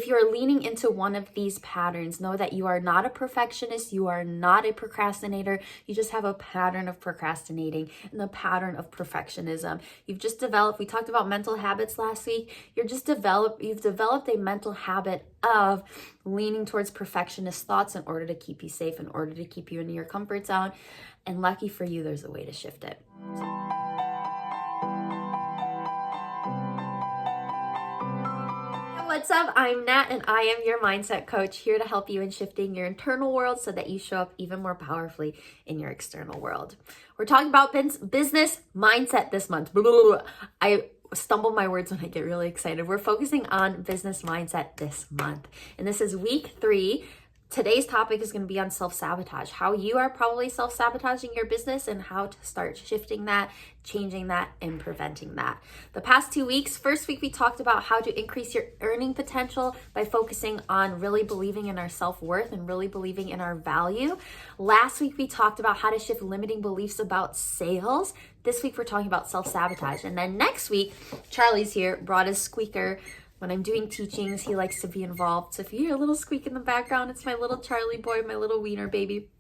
if you're leaning into one of these patterns, know that you are not a perfectionist, you are not a procrastinator, you just have a pattern of procrastinating and a pattern of perfectionism. You've just developed, we talked about mental habits last week, you've developed a mental habit of leaning towards perfectionist thoughts in order to keep you safe, in order to keep you in your comfort zone. And lucky for you, there's a way to shift it. What's up? I'm Nat and I am your mindset coach, here to help you in shifting your internal world so that you show up even more powerfully in your external world. We're talking about business mindset this month. I stumble my words when I get really excited. We're focusing on business mindset this month. And this is week 3. Today's topic is going to be on self-sabotage, how you are probably self-sabotaging your business and how to start shifting that, changing that, and preventing that. The past 2 weeks, first week we talked about how to increase your earning potential by focusing on really believing in our self-worth and really believing in our value. Last week we talked about how to shift limiting beliefs about sales. This week we're talking about self-sabotage. And then next week, Charlie's here, brought his squeaker. When I'm doing teachings, he likes to be involved. So if you hear a little squeak in the background, it's my little Charlie boy, my little wiener baby.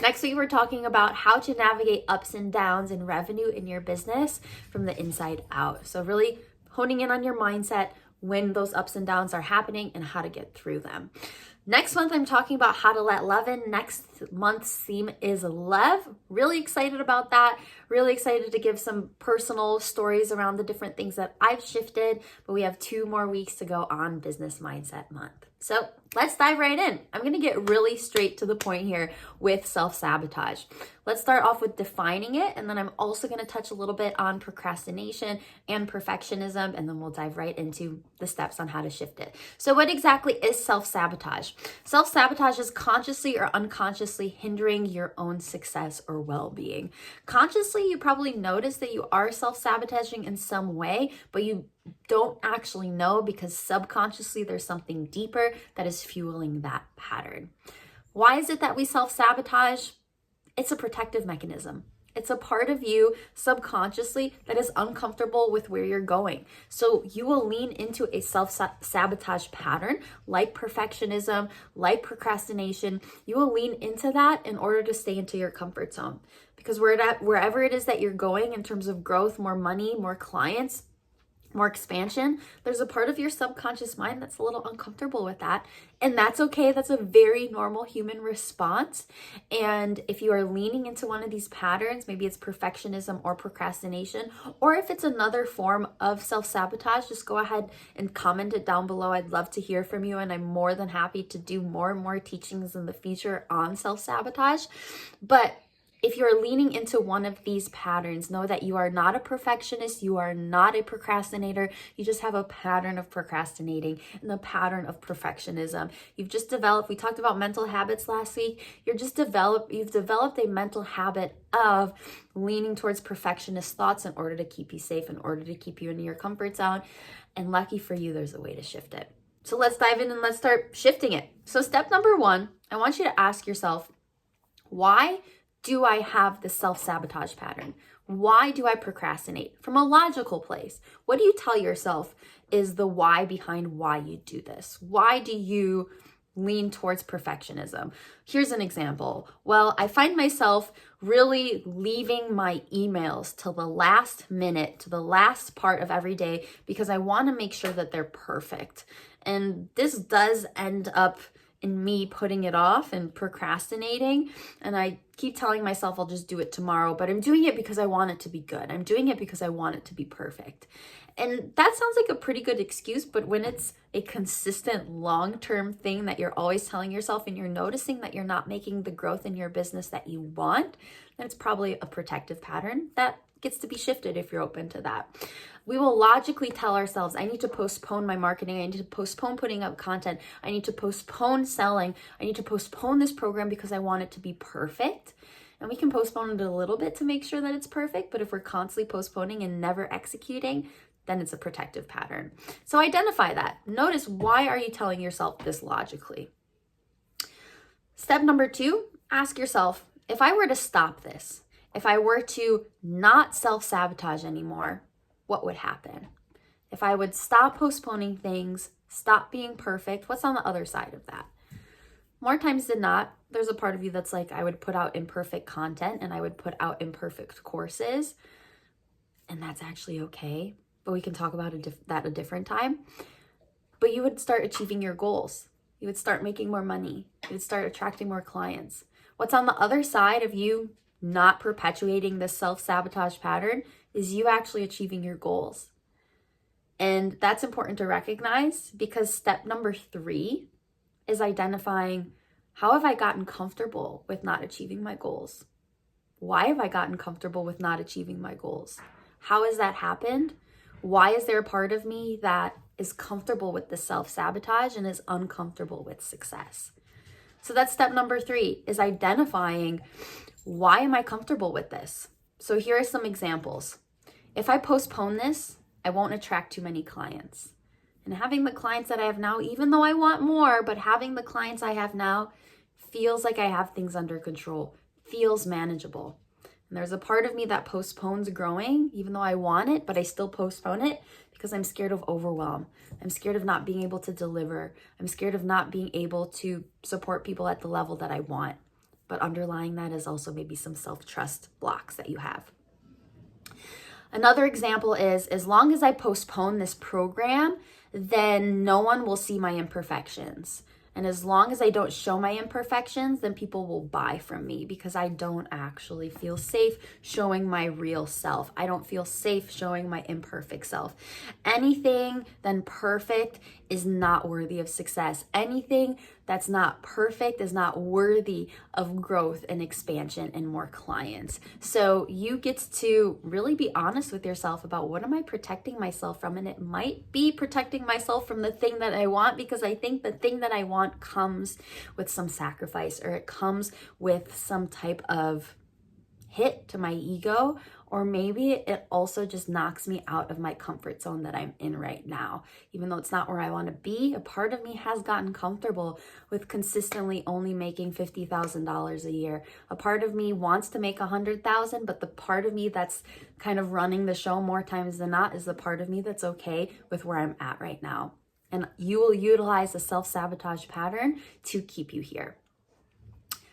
Next week, we're talking about how to navigate ups and downs in revenue in your business from the inside out. So really honing in on your mindset when those ups and downs are happening and how to get through them. Next month, I'm talking about how to let love in. Next month's theme is love. Really excited about that. Really excited to give some personal stories around the different things that I've shifted, but we have 2 more weeks to go on Business Mindset Month. So let's dive right in. I'm going to get really straight to the point here with self-sabotage. Let's start off with defining it, and then I'm also going to touch a little bit on procrastination and perfectionism, and then we'll dive right into the steps on how to shift it. So what exactly is self-sabotage? Self-sabotage is consciously or unconsciously hindering your own success or well-being. Consciously, you probably notice that you are self-sabotaging in some way, but you don't actually know because subconsciously there's something deeper that is fueling that pattern. Why is it that we self-sabotage? It's a protective mechanism. It's a part of you subconsciously that is uncomfortable with where you're going. So you will lean into a self-sabotage pattern like perfectionism, like procrastination. You will lean into that in order to stay into your comfort zone. Because wherever it is that you're going in terms of growth, more money, more clients, more expansion, there's a part of your subconscious mind that's a little uncomfortable with that. And that's okay. That's a very normal human response. And if you are leaning into one of these patterns, maybe it's perfectionism or procrastination, or if it's another form of self-sabotage, just go ahead and comment it down below. I'd love to hear from you. And I'm more than happy to do more and more teachings in the future on self-sabotage. But if you're leaning into one of these patterns, know that you are not a perfectionist, you are not a procrastinator, you just have a pattern of procrastinating and a pattern of perfectionism. You've just developed, we talked about mental habits last week, you've developed a mental habit of leaning towards perfectionist thoughts in order to keep you safe, in order to keep you in your comfort zone. And lucky for you, there's a way to shift it. So let's dive in and let's start shifting it. So step number 1, I want you to ask yourself, why do I have the self-sabotage pattern? Why do I procrastinate? From a logical place, what do you tell yourself is the why behind why you do this? Why do you lean towards perfectionism? Here's an example. Well, I find myself really leaving my emails till the last minute, to the last part of every day, because I want to make sure that they're perfect. And this does end up in me putting it off and procrastinating. And I keep telling myself I'll just do it tomorrow, but I'm doing it because I want it to be good. I'm doing it because I want it to be perfect. And that sounds like a pretty good excuse, but when it's a consistent long-term thing that you're always telling yourself and you're noticing that you're not making the growth in your business that you want, then it's probably a protective pattern that gets to be shifted if you're open to that. We will logically tell ourselves, I need to postpone my marketing. I need to postpone putting up content. I need to postpone selling. I need to postpone this program because I want it to be perfect. And we can postpone it a little bit to make sure that it's perfect. But if we're constantly postponing and never executing, then it's a protective pattern. So identify that. Notice, why are you telling yourself this logically? Step number 2, ask yourself, if I were to stop this, if I were to not self-sabotage anymore, what would happen? If I would stop postponing things, Stop being perfect. What's on the other side of that? More times than not, there's a part of you that's like, I would put out imperfect content and I would put out imperfect courses, and that's actually okay. But we can talk about that a different time. But you would start achieving your goals. You would start making more money. You would start attracting more clients. What's on the other side of you not perpetuating this self-sabotage pattern is you actually achieving your goals. And that's important to recognize, because step number 3 is identifying, how have I gotten comfortable with not achieving my goals? Why have I gotten comfortable with not achieving my goals? How has that happened? Why is there a part of me that is comfortable with the self-sabotage and is uncomfortable with success? So that's step number 3, is identifying, why am I comfortable with this? So here are some examples. If I postpone this, I won't attract too many clients. And having the clients that I have now, even though I want more, but having the clients I have now feels like I have things under control, feels manageable. And there's a part of me that postpones growing, even though I want it, but I still postpone it because I'm scared of overwhelm. I'm scared of not being able to deliver. I'm scared of not being able to support people at the level that I want. But underlying that is also maybe some self-trust blocks that you have. Another example is, as long as I postpone this program, then no one will see my imperfections. And as long as I don't show my imperfections, then people will buy from me, because I don't actually feel safe showing my real self. I don't feel safe showing my imperfect self. Anything than perfect is not worthy of success. Anything that's not perfect is not worthy of growth and expansion and more clients. So you get to really be honest with yourself about, what am I protecting myself from? And it might be protecting myself from the thing that I want, because I think the thing that I want comes with some sacrifice, or it comes with some type of hit to my ego, or maybe it also just knocks me out of my comfort zone that I'm in right now. Even though it's not where I want to be, a part of me has gotten comfortable with consistently only making $50,000 a year. A part of me wants to make $100,000, but the part of me that's kind of running the show more times than not is the part of me that's okay with where I'm at right now. And you will utilize a self-sabotage pattern to keep you here.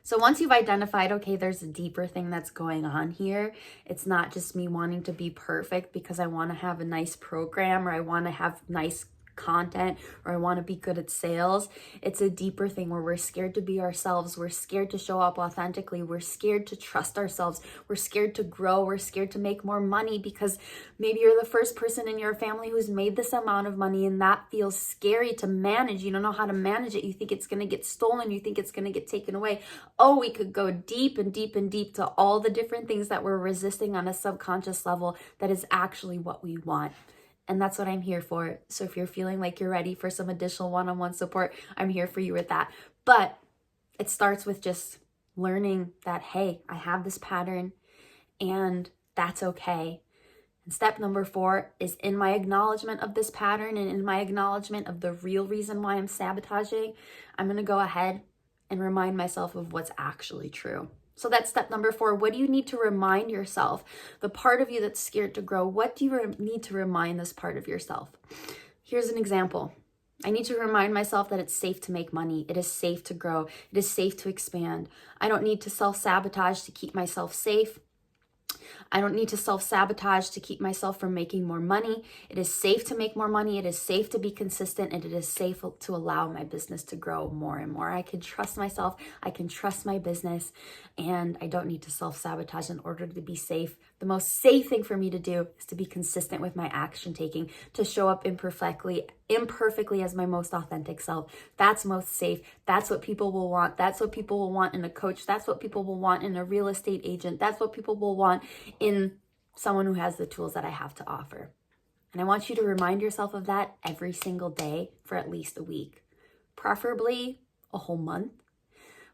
So once you've identified, okay, there's a deeper thing that's going on here. It's not just me wanting to be perfect because I want to have a nice program, or I want to have nice content, or I want to be good at sales. It's a deeper thing where we're scared to be ourselves. We're scared to show up authentically. We're scared to trust ourselves. We're scared to grow. We're scared to make more money, because maybe you're the first person in your family who's made this amount of money, and that feels scary to manage. You don't know how to manage it. You think it's going to get stolen. You think it's going to get taken away. Oh, we could go deep and deep and deep to all the different things that we're resisting on a subconscious level that is actually what we want. And that's what I'm here for. So if you're feeling like you're ready for some additional one-on-one support, I'm here for you with that. But it starts with just learning that, hey, I have this pattern and that's okay. And step number 4 is, in my acknowledgement of this pattern and in my acknowledgement of the real reason why I'm sabotaging, I'm going to go ahead and remind myself of what's actually true. So that's step number 4. What do you need to remind yourself? The part of you that's scared to grow, what do you need to remind this part of yourself? Here's an example. I need to remind myself that it's safe to make money. It is safe to grow. It is safe to expand. I don't need to self-sabotage to keep myself safe. I don't need to self-sabotage to keep myself from making more money. It is safe to make more money. It is safe to be consistent, and it is safe to allow my business to grow more and more. I can trust myself. I can trust my business, and I don't need to self-sabotage in order to be safe. The most safe thing for me to do is to be consistent with my action taking, to show up imperfectly as my most authentic self. That's most safe. That's what people will want. That's what people will want in a coach. That's what people will want in a real estate agent. That's what people will want in someone who has the tools that I have to offer. And I want you to remind yourself of that every single day for at least a week, preferably a whole month.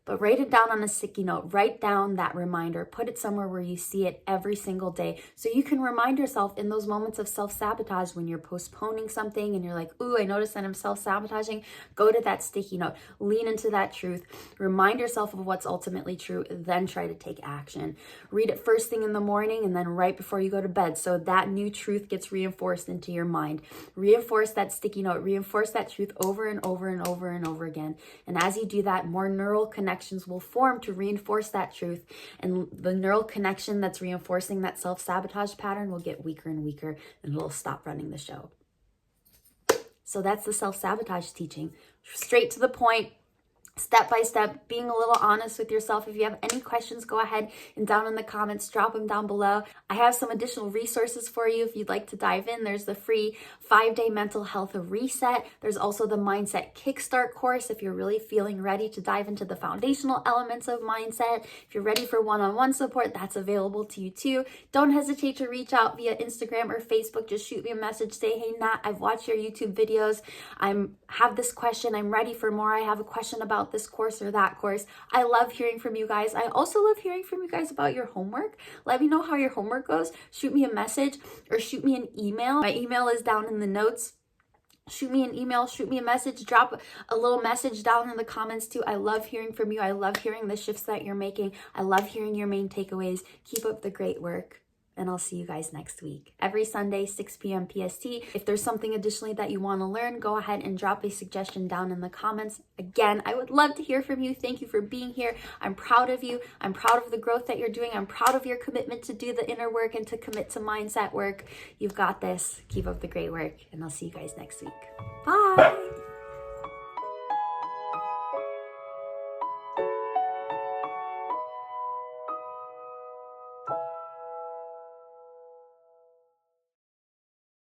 But write it down on a sticky note. Write down that reminder. Put it somewhere where you see it every single day so you can remind yourself in those moments of self-sabotage when you're postponing something and you're like, ooh, I noticed that I'm self-sabotaging. Go to that sticky note. Lean into that truth. Remind yourself of what's ultimately true. Then try to take action. Read it first thing in the morning and then right before you go to bed so that new truth gets reinforced into your mind. Reinforce that sticky note. Reinforce that truth over and over and over and over again. And as you do that, more neural connections will form to reinforce that truth. And the neural connection that's reinforcing that self-sabotage pattern will get weaker and weaker, and it'll stop running the show. So that's the self-sabotage teaching. Straight to the point, step by step, being a little honest with yourself. If you have any questions, go ahead and down in the comments, drop them down below. I have some additional resources for you if you'd like to dive in. There's the free 5-day mental health reset. There's also the mindset Kickstart course if you're really feeling ready to dive into the foundational elements of mindset. If you're ready for one-on-one support, that's available to you too. Don't hesitate to reach out via Instagram or Facebook. Just shoot me a message. Say, hey, Nat, I've watched your YouTube videos. Have this question. I'm ready for more. I have a question about this course or that course. I love hearing from you guys. I also love hearing from you guys about your homework. Let me know how your homework goes. Shoot me a message or shoot me an email. My email is down in the notes. Shoot me an email, shoot me a message, drop a little message down in the comments too. I love hearing from you. I love hearing the shifts that you're making. I love hearing your main takeaways. Keep up the great work. And I'll see you guys next week. Every Sunday, 6 p.m. PST. If there's something additionally that you want to learn, go ahead and drop a suggestion down in the comments. Again, I would love to hear from you. Thank you for being here. I'm proud of you. I'm proud of the growth that you're doing. I'm proud of your commitment to do the inner work and to commit to mindset work. You've got this. Keep up the great work. And I'll see you guys next week. Bye.